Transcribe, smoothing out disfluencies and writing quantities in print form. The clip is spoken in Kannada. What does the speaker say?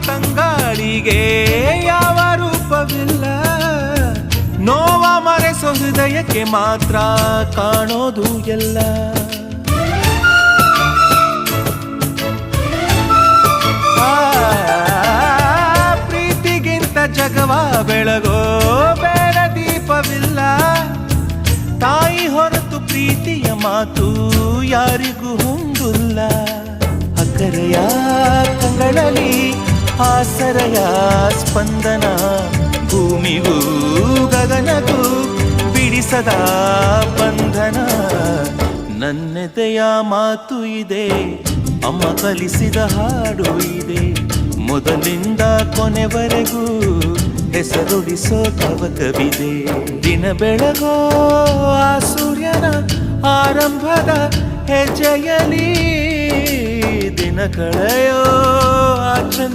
ತಂಗಾಳಿಗೆ ಯಾವ ರೂಪವಿಲ್ಲ. ನೋವ ಮರೆಸೋ ಹೃದಯಕ್ಕೆ ಮಾತ್ರ ಕಾಣೋದು ಎಲ್ಲ. ಪ್ರೀತಿಗಿಂತ ಜಗವ ಬೆಳಗೋ ಬೇರೆ ದೀಪವಿಲ್ಲ. ತಾಯಿ ಹೊರತು ಪ್ರೀತಿಯ ಮಾತು ಯಾರಿಗೂ ಹೊಂದಿಲ್ಲ. ಅಕ್ಕರೆಯ ಕಂಗಳಲ್ಲಿ ಆಸರೆಯ ಸ್ಪಂದನ, ಭೂಮಿಗೂ ಗಗನಗೂ ಬಿಡಿಸದ ಬಂಧನ. ನನ್ನೆದೆಯ ಮಾತು ಇದೆ, ಅಮ್ಮ ಕಲಿಸಿದ ಹಾಡು ಇದೆ. ಮೊದಲಿಂದ ಕೊನೆವರೆಗೂ ಹೆಸರುಳಿಸೋ ತವಕವಿದೆ. ದಿನ ಬೆಳಗೋ ಆ ಸೂರ್ಯನ ಆರಂಭದ ಹೆಜ್ಜೆಯಲಿ, ದಿನ ಕಳೆಯೋ ಆ ಚಂದ್ರ